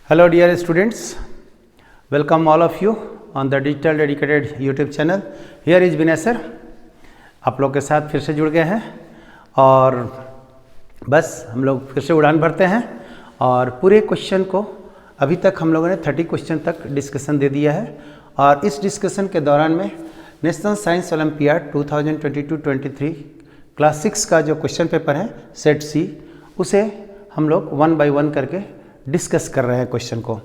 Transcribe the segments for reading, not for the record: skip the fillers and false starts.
Hello dear students, welcome all of you on the digital dedicated YouTube channel. Here is Vinay sir, आप लोग के साथ फिर से जुड़ गए हैं और बस हम लोग फिर से उड़ान भरते हैं और पूरे क्वेश्चन को अभी तक हम लोगों ने 30 क्वेश्चन तक डिस्कशन दे दिया है और इस डिस्कशन के दौरान में नेशनल साइंस ओलंपियाड 2022-23 क्लास 6 का जो क्वेश्चन पेपर है सेट सी, उसे हम लोग 1 बाय 1 करके डिस्कस कर रहे हैं क्वेश्चन को।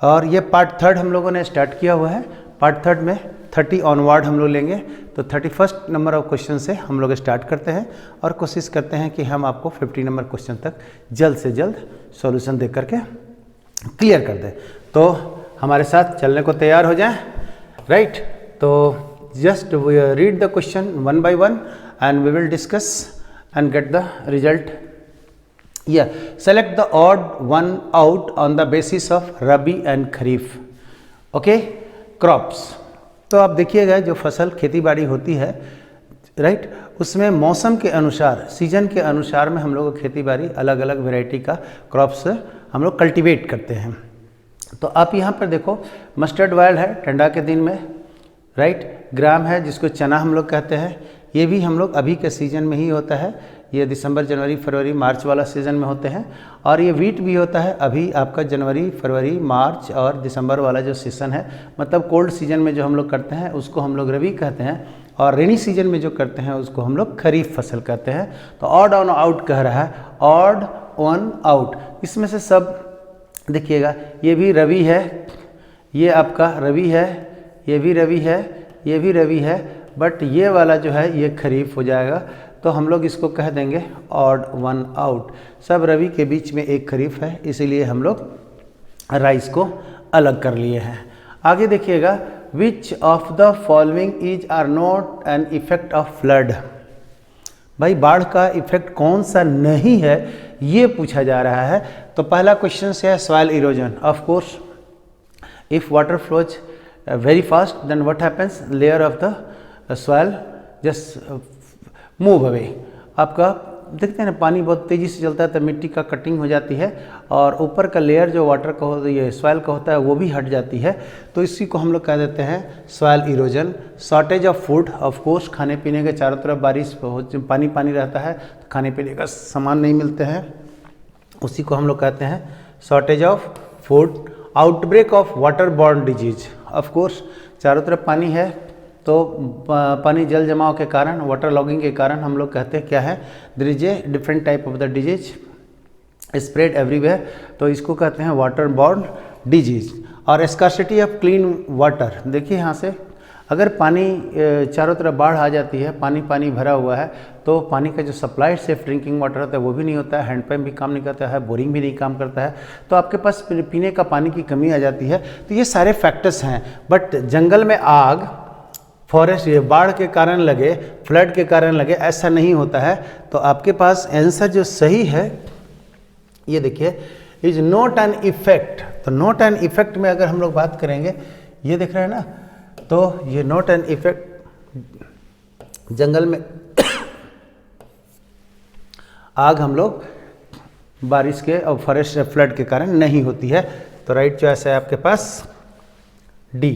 और ये पार्ट थर्ड हम लोगों ने स्टार्ट किया हुआ है। पार्ट थर्ड में 30 ऑनवर्ड हम लोग लेंगे, तो 31 नंबर ऑफ क्वेश्चन से हम लोग स्टार्ट करते हैं और कोशिश करते हैं कि हम आपको 50 नंबर क्वेश्चन तक जल्द से जल्द सॉल्यूशन दे करके क्लियर कर दें। तो हमारे साथ चलने को तैयार हो जाएं, राइट। तो just read the question 1 by 1 and we will discuss and get the result. Select the odd one out on the basis of rabi and kharif. Okay, crops. तो आप देखिएगा जो फसल खेती बाड़ी होती है, राइट, उसमें मौसम के अनुसार, सीजन के अनुसार में हम लोग खेती बाड़ी अलग अलग वैरायटी का क्रॉप्स हम लोग कल्टीवेट करते हैं। तो आप यहाँ पर देखो, मस्टर्ड ऑयल है ठंडा के दिन में, राइट। ग्राम है जिसको चना हम लोग कहते हैं, ये भी हम लोग अभी के सीजन में ही होता है। ये दिसंबर, जनवरी, फरवरी, मार्च वाला सीज़न में होते हैं। और ये वीट भी होता है अभी आपका जनवरी, फरवरी, मार्च और दिसंबर वाला जो सीज़न है, मतलब कोल्ड सीजन में जो हम लोग करते हैं उसको हम लोग रबी कहते हैं, और रेनी सीजन में जो करते हैं उसको हम लोग खरीफ फसल कहते हैं। तो ऑड ऑन आउट कह रहा है, ऑड ऑन आउट। इसमें से सब देखिएगा, ये भी रबी है, ये आपका रबी है, ये भी रबी है, ये भी रबी है, बट ये वाला जो है ये खरीफ हो जाएगा। तो हम लोग इसको कह देंगे ऑड वन आउट। सब रबी के बीच में एक खरीफ है, इसीलिए हम लोग राइस को अलग कर लिए हैं। आगे देखिएगा, which of the following is are not an effect of flood. भाई बाढ़ का इफेक्ट कौन सा नहीं है ये पूछा जा रहा है। तो पहला क्वेश्चन से है soil erosion. Of course if water flows very fast then what happens, layer of the soil just move away. आपका देखते हैं ना, पानी बहुत तेज़ी से चलता है तो मिट्टी का कटिंग हो जाती है और ऊपर का लेयर जो वाटर का होता है, ये सॉइल का होता है, वो भी हट जाती है। तो इसी को हम लोग कह देते हैं soil erosion. Shortage of food, of course खाने पीने के चारों तरफ बारिश पानी पानी रहता है तो खाने पीने का सामान नहीं मिलते हैं, उसी को हम लोग कहते हैं shortage of food. Outbreak of water borne disease, of course चारों तरफ पानी है तो पानी जल जमाव के कारण, वाटर लॉगिंग के कारण हम लोग कहते हैं क्या है, there is a different type of the disease spread everywhere, तो इसको कहते हैं वाटर बॉर्न डिजीज। और स्कार्सिटी ऑफ क्लीन वाटर, देखिए यहाँ से अगर पानी चारों तरफ बाढ़ आ जाती है, पानी पानी भरा हुआ है, तो पानी का जो सप्लाई सेफ ड्रिंकिंग वाटर होता है वो भी नहीं होता है, हैंडपम्प भी काम नहीं करता है, बोरिंग भी नहीं काम करता है, तो आपके पास पीने का पानी की कमी आ जाती है। तो ये सारे फैक्टर्स हैं। बट जंगल में आग, फॉरेस्ट, ये बाढ़ के कारण लगे, फ्लड के कारण लगे, ऐसा नहीं होता है। तो आपके पास आंसर जो सही है ये देखिए, इज नॉट एन इफेक्ट। तो नॉट एन इफेक्ट में अगर हम लोग बात करेंगे, ये देख रहे हैं ना, तो ये नॉट एन इफेक्ट, जंगल में आग हम लोग बारिश के और फॉरेस्ट फ्लड के कारण नहीं होती है। तो राइट चॉइस है आपके पास डी।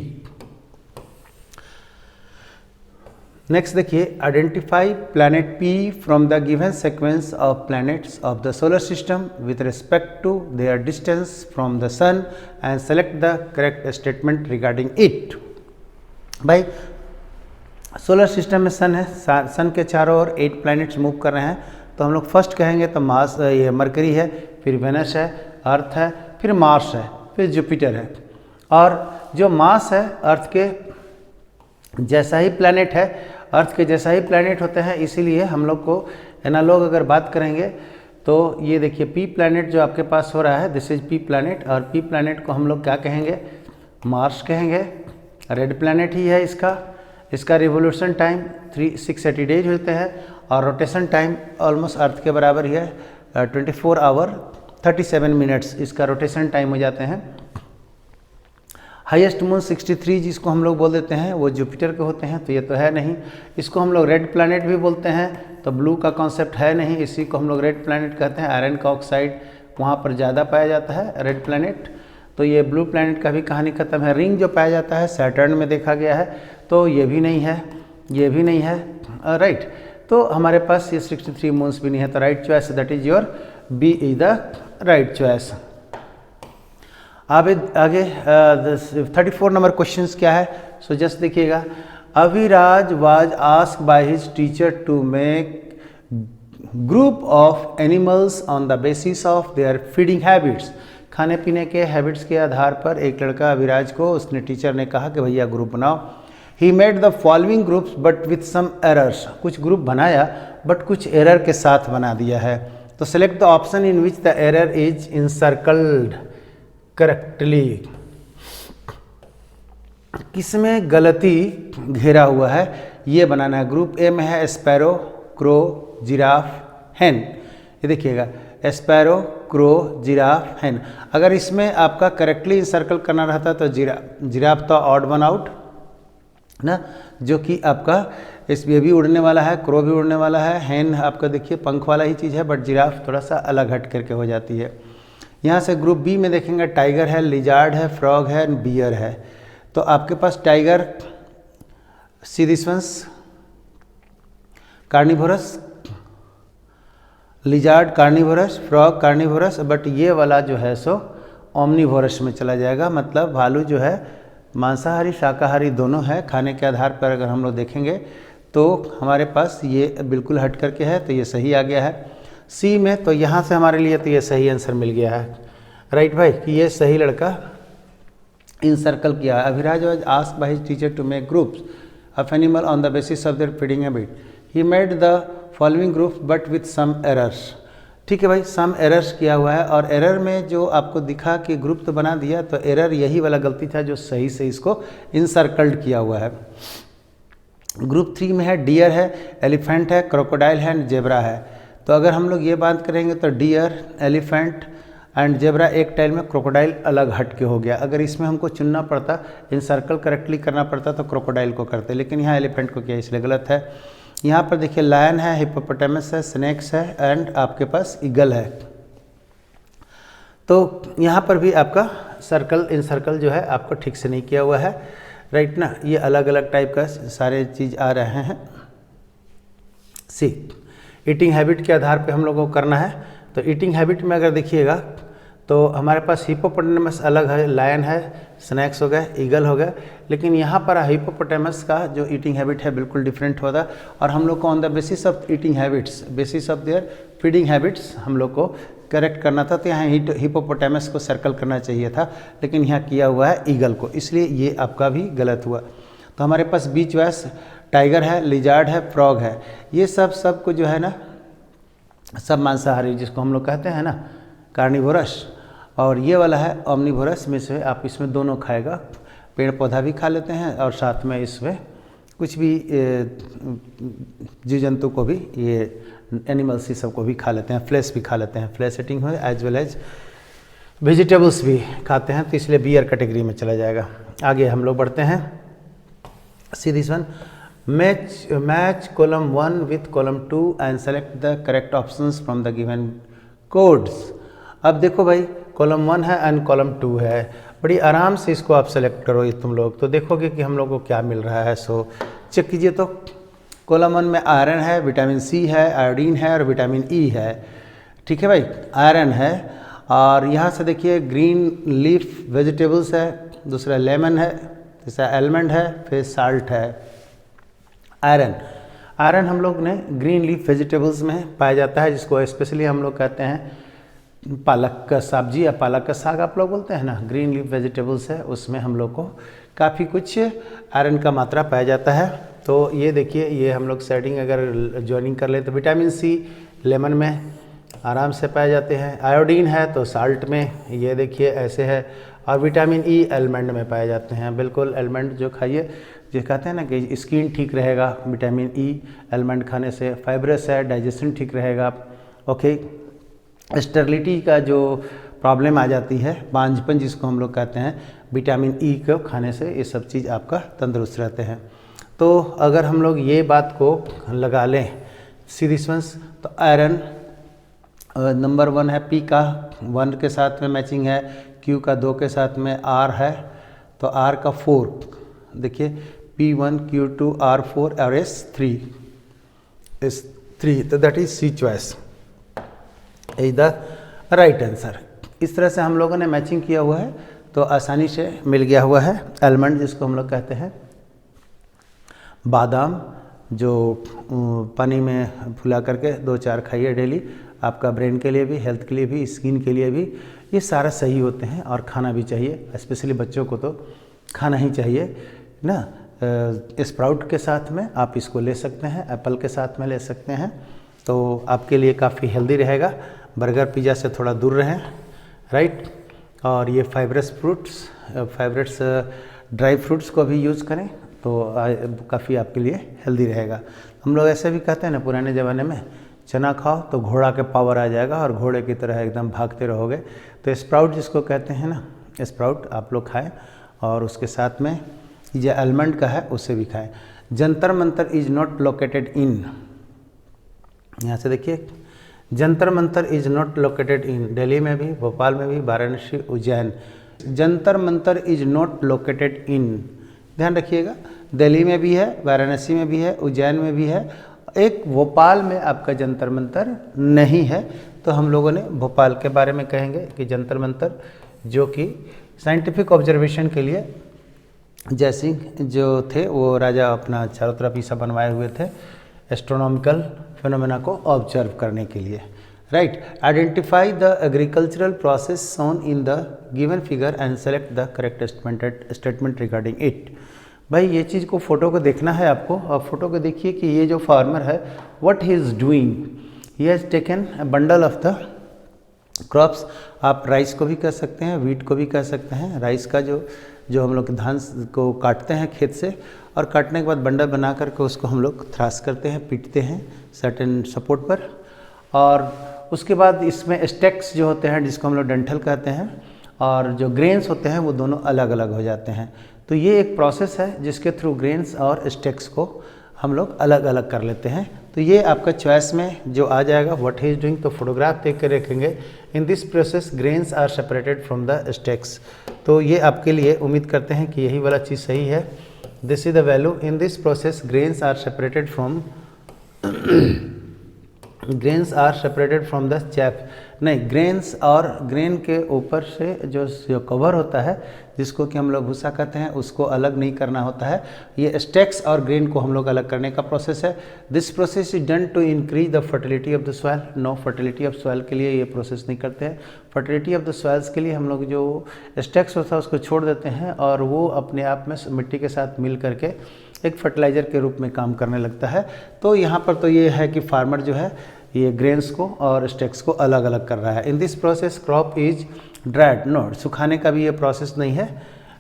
नेक्स्ट देखिए, identify planet P from the given sequence of planets of the solar system with respect to their distance from the sun and select the correct statement regarding it. भाई solar system में sun है, सन के चारों ओर 8 planets move कर रहे हैं। तो हम लोग फर्स्ट कहेंगे तो मार्स, ये मरकरी है, फिर वेनस है, अर्थ है, फिर मार्स है, फिर जुपिटर है। और जो मार्स है अर्थ के जैसा ही प्लैनेट है, अर्थ के जैसा ही प्लैनेट होते हैं, इसीलिए हम लोग को एनालॉग अगर बात करेंगे तो ये देखिए पी प्लैनेट जो आपके पास हो रहा है, दिस इज पी प्लैनेट। और पी प्लैनेट को हम लोग क्या कहेंगे, मार्स कहेंगे। रेड प्लैनेट ही है इसका रिवोल्यूशन टाइम 680 डेज होते हैं और रोटेशन टाइम ऑलमोस्ट अर्थ के बराबर ही है, 24 आवर 37 मिनट्स इसका रोटेशन टाइम हो जाते हैं। हाईएस्ट मून 63 जिसको हम लोग बोल देते हैं वो जुपिटर के होते हैं, तो ये तो है नहीं। इसको हम लोग रेड प्लैनेट भी बोलते हैं, तो ब्लू का कॉन्सेप्ट है नहीं, इसी को हम लोग रेड प्लैनेट कहते हैं। आयरन का ऑक्साइड वहाँ पर ज़्यादा पाया जाता है, रेड प्लैनेट। तो ये ब्लू प्लैनेट का भी कहानी खत्म है। रिंग जो पाया जाता है सैटर्न में देखा गया है, तो ये भी नहीं है, ये भी नहीं है, राइट। तो हमारे पास ये 63 मून्स भी नहीं है, तो right choice that is your B is the right choice. आगे 34 नंबर क्वेश्चन क्या है, सो जस्ट देखिएगा। Aviraj was asked by his teacher to make group of animals on the basis of their feeding habits. खाने पीने के habits के आधार पर एक लड़का अविराज को उसने टीचर ने कहा कि भैया ग्रुप बनाओ। He made the following groups but with some errors. कुछ ग्रुप बनाया बट कुछ एरर के साथ बना दिया है। तो select the option in which the error is encircled correctly. किसमें गलती घेरा हुआ है ये बनाना है। ग्रुप ए में है स्पैरो, क्रो, जिराफ, हैन। ये देखिएगा स्पैरो, क्रो, जिराफ, हैन। अगर इसमें आपका करेक्टली इंसर्कल करना रहता तो जिराफ तो ऑड वन आउट ना, जो कि आपका ये भी उड़ने वाला है, क्रो भी उड़ने वाला है, हैन आपका देखिए पंख वाला ही चीज़ है, बट जिराफ थोड़ा सा अलग हट करके हो जाती है। यहाँ से ग्रुप बी में देखेंगे टाइगर है, लिजार्ड है, फ्रॉग है, बियर है। तो आपके पास tiger, see this ones, carnivorous, lizard carnivorous, frog carnivorous, but ये वाला जो है सो ओमनिवोरस में चला जाएगा। मतलब भालू जो है मांसाहारी शाकाहारी दोनों है। खाने के आधार पर अगर हम लोग देखेंगे तो हमारे पास ये बिल्कुल हट करके है, तो ये सही आ गया है सी में। तो यहाँ से हमारे लिए तो ये सही आंसर मिल गया है, राइट भाई, कि ये सही लड़का इंसर्कल किया है। Abhiraj was asked by his teacher to make groups of animal on the basis of their feeding habit. He made the following group but with some errors. ठीक है भाई, सम एरर्स किया हुआ है, और एरर में जो आपको दिखा कि ग्रुप तो बना दिया, तो एरर यही वाला गलती था जो सही से इसको इंसर्कल्ड किया हुआ है। ग्रुप 3 में है डियर है, एलिफेंट है, क्रोकोडाइल है एंड जेब्रा है। तो अगर हम लोग ये बात करेंगे तो डियर, एलिफेंट एंड जेब्रा एक टाइल में, क्रोकोडाइल अलग हट के हो गया। अगर इसमें हमको चुनना पड़ता, इंसर्कल करेक्टली करना पड़ता तो क्रोकोडाइल को करते, लेकिन यहाँ एलिफेंट को किया इसलिए गलत है। यहाँ पर देखिए लायन है, हिप्पोपोटामस है, स्नेक्स है एंड आपके पास ईगल है। तो यहाँ पर भी आपका सर्कल इंसर्कल जो है आपको ठीक से नहीं किया हुआ है, राइट ना। ये अलग अलग टाइप का सारे चीज़ आ रहे हैं। सी ईटिंग हैबिट के आधार पे हम लोगों को करना है। तो ईटिंग हैबिट में अगर देखिएगा तो हमारे पास हिप्पोपोटामस अलग है, लायन है, स्नैक्स हो गए, ईगल हो गए, लेकिन यहाँ पर हिप्पोपोटामस का जो ईटिंग हैबिट है बिल्कुल डिफरेंट होता। और हम लोग को on the basis of eating habits, basis of their feeding habits हम लोग को करेक्ट करना था। तो यहाँ हिप्पोपोटामस को सर्कल करना चाहिए था, लेकिन यहाँ किया हुआ है ईगल को, इसलिए ये आपका भी गलत हुआ। तो हमारे पास बी चॉइस टाइगर है, लिजार्ड है, फ्रॉग है। ये सब को जो है ना सब मांसाहारी जिसको हम लोग कहते हैं ना कार्निवोरस, और ये वाला है ओमनिवोरस में से आप इसमें दोनों खाएगा, पेड़ पौधा भी खा लेते हैं और साथ में इसमें कुछ भी जीव जंतु को भी, ये एनिमल्स ही सबको भी खा लेते हैं, फ्लैश भी खा लेते हैं, फ्लैश ईटिंग हो एज वेल एज वेजिटेबल्स भी खाते हैं, तो इसलिए बियर कैटेगरी में चला जाएगा। आगे हम लोग बढ़ते हैं। See this one, match column 1 with column 2 and select the correct options from the given codes. अब देखो भाई कॉलम 1 है एंड कॉलम 2 है, बड़ी आराम से इसको आप सेलेक्ट करो। ये तुम लोग तो देखोगे कि हम लोग को क्या मिल रहा है। सो चेक कीजिए। तो कॉलम 1 में आयरन है, विटामिन सी है, आयोडीन है और विटामिन ई है। ठीक है भाई, आयरन है। और यहाँ से देखिए ग्रीन लीफ वेजिटेबल्स है, दूसरा लेमन है, तीसरा एलमंड है, फिर साल्ट है। आयरन हम लोग ने ग्रीन लीफ वेजिटेबल्स में पाया जाता है, जिसको स्पेशली हम लोग कहते हैं पालक का सब्जी या पालक का साग आप लोग बोलते हैं ना। ग्रीन लीफ वेजिटेबल्स है, उसमें हम लोग को काफ़ी कुछ आयरन का मात्रा पाया जाता है। तो ये देखिए, ये हम लोग सेटिंग अगर ज्वाइनिंग कर ले तो विटामिन सी लेमन में आराम से पाए जाते हैं, आयोडीन है तो साल्ट में, ये देखिए ऐसे है, और विटामिन ई एलमंड में पाए जाते हैं। बिल्कुल एलमंड जो खाइए, जो कहते हैं ना कि स्किन ठीक रहेगा विटामिन ई एलमंड खाने से, फाइब्रस है, डाइजेशन ठीक रहेगा। ओके, स्टेरिलिटी का जो प्रॉब्लम आ जाती है, बांझपन जिसको हम लोग कहते हैं, विटामिन ई को खाने से ये सब चीज़ आपका तंदुरुस्त रहते हैं। तो अगर हम लोग ये बात को लगा लें सीरीज तो आयरन नंबर 1 है, पी का 1 के साथ में मैचिंग है, Q का 2 के साथ में R है तो R का 4, देखिए P1 Q2 R4 और S3 तो that is C choice is the right answer. इस तरह से हम लोगों ने मैचिंग किया हुआ है तो आसानी से मिल गया हुआ है। आलमंड जिसको हम लोग कहते हैं, बादाम जो पानी में फुला करके 2-4 खाइए डेली, आपका ब्रेन के लिए भी, हेल्थ के लिए भी, स्किन के लिए भी, ये सारा सही होते हैं और खाना भी चाहिए। स्पेशली बच्चों को तो खाना ही चाहिए ना। स्प्राउट के साथ में आप इसको ले सकते हैं, एप्पल के साथ में ले सकते हैं, तो आपके लिए काफ़ी हेल्दी रहेगा। बर्गर पिज़्ज़ा से थोड़ा दूर रहें, राइट। और ये फाइबरस ड्राई फ्रूट्स को भी यूज़ करें तो काफ़ी आपके लिए हेल्दी रहेगा। हम लोग ऐसे भी कहते हैं ना पुराने ज़माने में, चना खाओ तो घोड़ा के पावर आ जाएगा और घोड़े की तरह एकदम भागते रहोगे। तो स्प्राउट जिसको कहते हैं ना, स्प्राउट आप लोग खाएं और उसके साथ में ये आलमंड का है उसे भी खाएं। Jantar Mantar is not located in, यहाँ से देखिए, Jantar Mantar is not located in, Delhi में भी, भोपाल में भी, Varanasi, Ujjain. Jantar Mantar is not located in, ध्यान रखिएगा, दिल्ली में भी है, वाराणसी में भी है, उज्जैन में भी है, एक भोपाल में आपका जंतर मंतर नहीं है। तो हम लोगों ने भोपाल के बारे में कहेंगे कि जंतर मंतर जो कि साइंटिफिक ऑब्जर्वेशन के लिए जयसिंह जो थे वो राजा अपना चारों तरफ ईसा बनवाए हुए थे एस्ट्रोनॉमिकल फिनोमेना को ऑब्जर्व करने के लिए, right. Identify the agricultural process shown in the given figure and select the correct statement regarding it. भाई ये चीज़ को फोटो को देखना है आपको, और फोटो को देखिए कि ये जो फार्मर है what he is doing, he has taken a bundle of the crops. आप राइस को भी कह सकते हैं, वीट को भी कह सकते हैं। राइस का जो हम लोग धान को काटते हैं खेत से, और काटने के बाद बंडल बना करके उसको हम लोग थ्राश करते हैं, पीटते हैं सर्टेन सपोर्ट पर, और उसके बाद इसमें स्टेक्स जो होते हैं जिसको हम लोग डंठल कहते हैं, और जो ग्रेन्स होते हैं वो दोनों अलग अलग हो जाते हैं। तो ये एक प्रोसेस है जिसके थ्रू ग्रेन्स और स्टेक्स को हम लोग अलग अलग कर लेते हैं। तो ये आपका चॉइस में जो आ जाएगा व्हाट ही इज डूइंग, तो फोटोग्राफ देख कर रखेंगे। In this process grains are separated from the stalks, तो ये आपके लिए उम्मीद करते हैं कि यही वाला चीज़ सही है। This is the value in this process grains are separated from the chaff, नहीं, ग्रेन्स और ग्रेन के ऊपर से जो कवर होता है जिसको कि हम लोग भूसा कहते हैं उसको अलग नहीं करना होता है। ये स्टेक्स और ग्रेन को हम लोग अलग करने का प्रोसेस है। This process is done to increase the fertility of the soil. No, fertility of soil के लिए ये प्रोसेस नहीं करते हैं। फर्टिलिटी ऑफ द सॉइल्स के लिए हम लोग जो स्टेक्स होता है उसको छोड़ देते हैं और वो अपने आप में मिट्टी के साथ मिल करके एक फर्टिलाइज़र के रूप में काम करने लगता है। तो यहाँ पर तो ये है कि फार्मर जो है ये ग्रेन्स को और स्टेक्स को अलग अलग कर रहा है। In this process crop is dried. No, सुखाने का भी ये प्रोसेस नहीं है,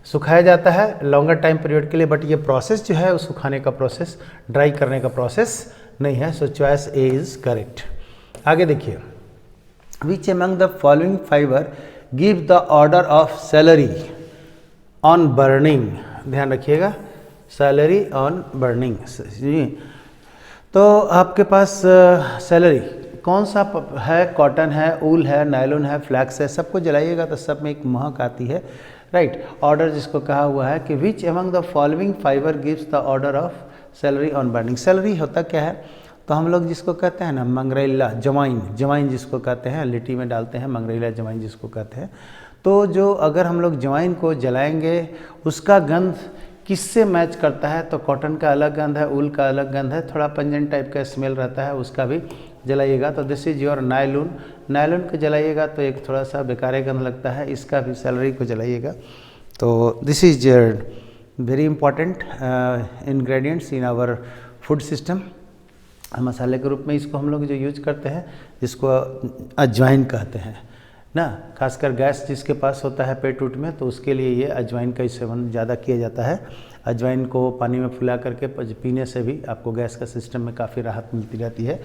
सुखाया जाता है लॉन्गर टाइम पीरियड के लिए, बट ये प्रोसेस जो है वो सुखाने का प्रोसेस, ड्राई करने का प्रोसेस नहीं है। सो चॉइस ए इज करेक्ट। आगे देखिए, which among the following fibre give the order of salary on burning, ध्यान रखिएगा, सैलरी ऑन बर्निंग। तो आपके पास सैलरी कौन सा है, कॉटन है, ऊल है, नायलॉन है, फ्लैक्स है, सबको जलाइएगा तो सब में एक महक आती है, राइट। ऑर्डर जिसको कहा हुआ है कि which among the following fibre gives the order of salary on burning. Salary होता क्या है, तो हम लोग जिसको कहते हैं ना मंगरेला, जवाइन जिसको कहते हैं, लिट्टी में डालते हैं, मंगरेला जवाइन जिसको कहते हैं। तो जो अगर हम लोग जवाइन को जलाएंगे उसका गंध किससे मैच करता है, तो कॉटन का अलग गंध है, ऊल का अलग गंध है, थोड़ा पंजेंट टाइप का स्मेल रहता है, उसका भी जलाइएगा। तो this is your nylon, nylon को जलाइएगा तो एक थोड़ा सा बेकार गंध लगता है, इसका भी सैलरी को जलाइएगा। तो this is very important ingredients in our food system. मसाले के रूप में इसको हम लोग जो यूज करते हैं जिसको अजवाइन कहते हैं ना, खासकर गैस जिसके पास होता है पेट उट में, तो उसके लिए ये अजवाइन का सेवन ज़्यादा किया जाता है। अजवाइन को पानी में फुला करके पीने से भी आपको गैस का सिस्टम में काफ़ी राहत मिलती रहती है।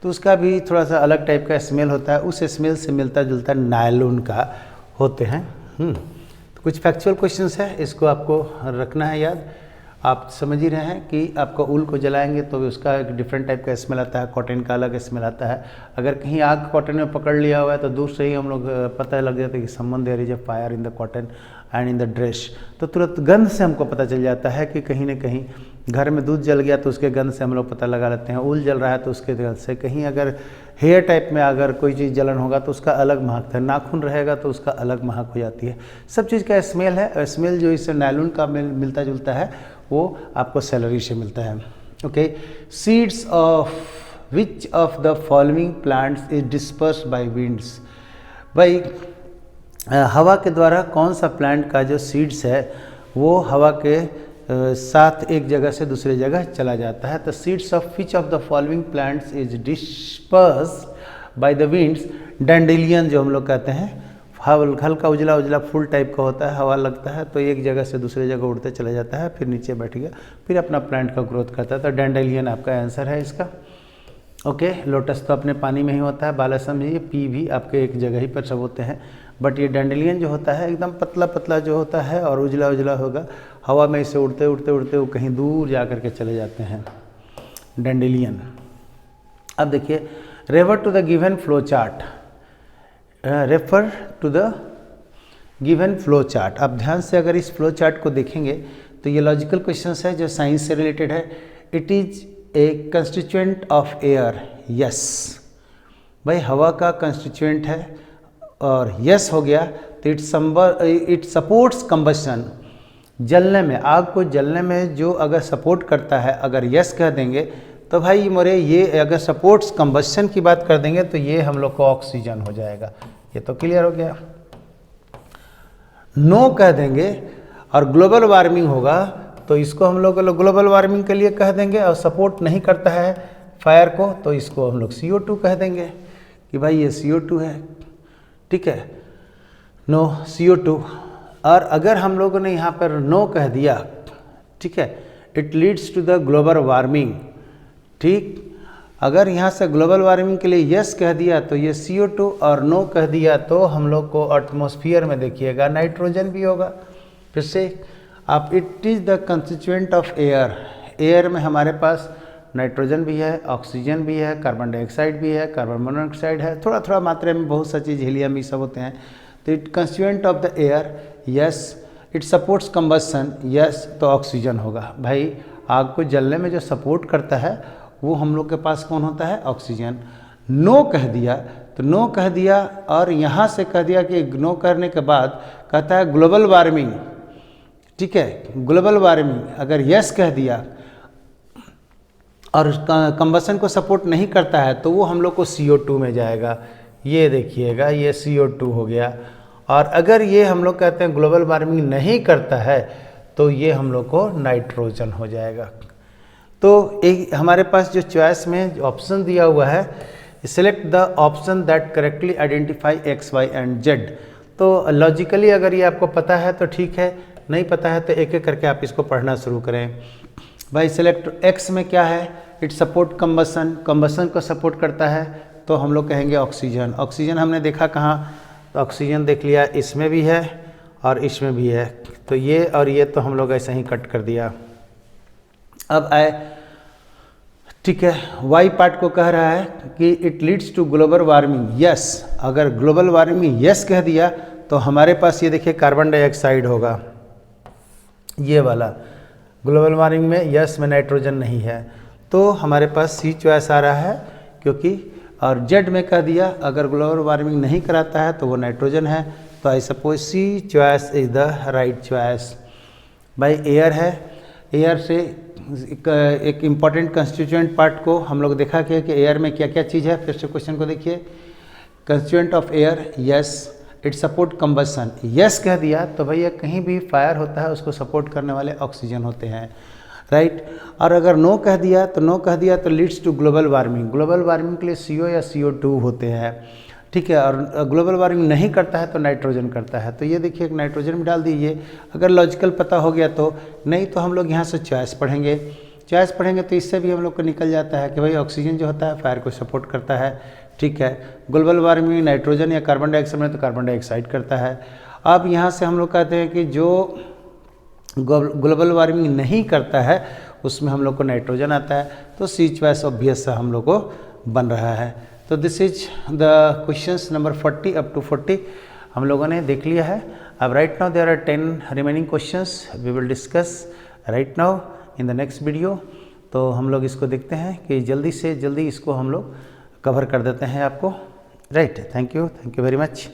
तो उसका भी थोड़ा सा अलग टाइप का स्मेल होता है, उस स्मेल से मिलता जुलता नायलॉन का होते हैं। तो कुछ फैक्चुअल क्वेश्चंस है, इसको आपको रखना है याद। आप समझ ही रहे हैं कि आपको ऊल को जलाएंगे तो उसका एक डिफरेंट टाइप का स्मेल आता है, कॉटन का अलग स्मेल आता है। अगर कहीं आग कॉटन में पकड़ लिया हुआ है तो दूर से ही हम लोग पता लग जाता है कि someone there is a fire in the cotton and in the dress. तो तुरंत गंध से हमको पता चल जाता है कि कहीं ना कहीं घर में दूध जल गया तो उसके गंध से हम लोग पता लगा लेते हैं, ऊल जल रहा है तो उसके गंध से। कहीं अगर हेयर टाइप में अगर कोई चीज़ जलन होगा तो उसका अलग महक है, नाखून रहेगा तो उसका अलग महक हो जाती है। सब चीज़ का स्मेल है, स्मेल जो इससे नायलॉन का मिलता जुलता है वो आपको सेलरी से मिलता है। Okay, seeds of which of the following plants is dispersed bye winds. भाई हवा के द्वारा कौन सा प्लांट का जो सीड्स है वो हवा के साथ एक जगह से दूसरे जगह चला जाता है। तो seeds of which of the following plants is dispersed by the winds. Dandelion जो हम लोग कहते हैं, हल्का उजला उजला फूल टाइप का होता है, हवा लगता है तो एक जगह से दूसरे जगह उड़ते चला जाता है, फिर नीचे बैठ गया, फिर अपना प्लांट का ग्रोथ करता है। तो डैंडेलियन आपका आंसर है इसका। ओके, लोटस तो अपने पानी में ही होता है, बाला समझिए, पी भी आपके एक जगह ही पर सब होते हैं, बट ये डैंडेलियन जो होता है एकदम पतला पतला जो होता है और उजला उजला होगा, हवा में इसे उड़ते उड़ते उड़ते वो कहीं दूर जा कर के चले जाते हैं, डैंडेलियन। अब देखिए, refer to the given flow chart, refer to the given flow chart. आप ध्यान से अगर इस फ्लो चार्ट को देखेंगे तो ये लॉजिकल क्वेश्चंस है जो साइंस से रिलेटेड है। It is a constituent of air, yes. भाई हवा का कंस्टिट्यूएंट है और यस हो गया तो इट सपोर्ट्स कंबशन। जलने में, आग को जलने में जो अगर सपोर्ट करता है, अगर यस कह देंगे तो भाई मोरे ये अगर सपोर्ट्स कंबशन की बात कर देंगे तो ये हम लोग को ऑक्सीजन हो जाएगा। ये तो क्लियर हो गया। नो कह देंगे और ग्लोबल वार्मिंग होगा तो इसको हम लोग ग्लोबल वार्मिंग के लिए कह देंगे, और सपोर्ट नहीं करता है फायर को तो इसको हम लोग CO2 कह देंगे कि भाई ये CO2 है, ठीक है, नो CO2। और अगर हम लोगों ने यहाँ पर नो कह दिया, ठीक है, it leads to the global warming, ठीक। अगर यहाँ से ग्लोबल वार्मिंग के लिए यस कह दिया तो ये CO2, और नो कह दिया तो हम लोग को एटमॉस्फेयर में देखिएगा नाइट्रोजन भी होगा। फिर से आप, it is the constituent of air. Air में हमारे पास नाइट्रोजन भी है, ऑक्सीजन भी है, कार्बन डाइऑक्साइड भी है, कार्बन मोनोऑक्साइड है, थोड़ा थोड़ा मात्रा में बहुत सा चीज़, हीलियम, ये सब होते हैं। तो it constituent of the air, yes. It supports combustion, yes, तो ऑक्सीजन होगा। भाई आग को जलने में जो सपोर्ट करता है वो हम लोग के पास कौन होता है? ऑक्सीजन। नो कह दिया तो नो कह दिया, और यहाँ से कह दिया कि नो करने के बाद कहता है ग्लोबल वार्मिंग, ठीक है, ग्लोबल वार्मिंग। अगर यस कह दिया और कंबशन को सपोर्ट नहीं करता है तो वो हम लोग को CO2 में जाएगा। ये देखिएगा, ये CO2 हो गया। और अगर ये हम लोग कहते हैं ग्लोबल वार्मिंग नहीं करता है तो ये हम लोग को नाइट्रोजन हो जाएगा। तो एक हमारे पास जो चॉइस में ऑप्शन दिया हुआ है, select the option that correctly identify X, Y and Z। तो लॉजिकली अगर ये आपको पता है तो ठीक है, नहीं पता है तो एक एक करके आप इसको पढ़ना शुरू करें। भाई सिलेक्ट X में क्या है? इट सपोर्ट कंबशन, कंबशन को सपोर्ट करता है तो हम लोग कहेंगे ऑक्सीजन। ऑक्सीजन हमने देखा कहाँ? तो ऑक्सीजन देख लिया, इसमें भी है और इसमें भी है, तो ये और ये तो हम लोग ऐसे ही कट कर दिया। अब आए, ठीक है, वाई पार्ट को कह रहा है कि it leads to global warming, yes. अगर ग्लोबल वार्मिंग यस कह दिया तो हमारे पास ये देखिए कार्बन डाइऑक्साइड होगा, ये वाला। ग्लोबल वार्मिंग में यस में नाइट्रोजन नहीं है तो हमारे पास C चॉइस आ रहा है, क्योंकि और Z में कह दिया अगर ग्लोबल वार्मिंग नहीं कराता है तो वो नाइट्रोजन है, तो I suppose C choice is the right choice. भाई एयर है, एयर से एक इम्पॉर्टेंट कंस्टिट्यूएंट पार्ट को हम लोग देखा कि एयर में क्या क्या चीज़ है। फिर से क्वेश्चन को देखिए, constituent of air, yes. It support combustion, yes कह दिया तो भैया कहीं भी फायर होता है उसको सपोर्ट करने वाले ऑक्सीजन होते हैं, राइट। और अगर नो कह दिया तो नो कह दिया तो leads to global warming. Global warming के लिए CO या CO2 होते हैं, ठीक है। और ग्लोबल वार्मिंग नहीं करता है तो नाइट्रोजन करता है, तो ये देखिए एक नाइट्रोजन भी डाल दीजिए। अगर लॉजिकल पता हो गया तो, नहीं तो हम लोग यहाँ से चॉइस पढ़ेंगे। चॉइस पढ़ेंगे तो इससे भी हम लोग को निकल जाता है कि भाई ऑक्सीजन जो होता है फायर को सपोर्ट करता है, ठीक है। ग्लोबल वार्मिंग नाइट्रोजन या कार्बन डाइऑक्साइड में तो कार्बन डाइऑक्साइड करता है। अब यहाँ से हम लोग कहते हैं कि जो ग्लोबल वार्मिंग नहीं करता है उसमें हम लोग को नाइट्रोजन आता है, तो सी चॉइस ऑब्वियस हम लोग को बन रहा है। तो this is the questions number 40 up to 40 हम लोगों ने देख लिया है। अब right now there are 10 remaining questions we will discuss right now in the next video. तो हम लोग इसको देखते हैं कि जल्दी से जल्दी इसको हम लोग कवर कर देते हैं आपको। Right, thank you very much.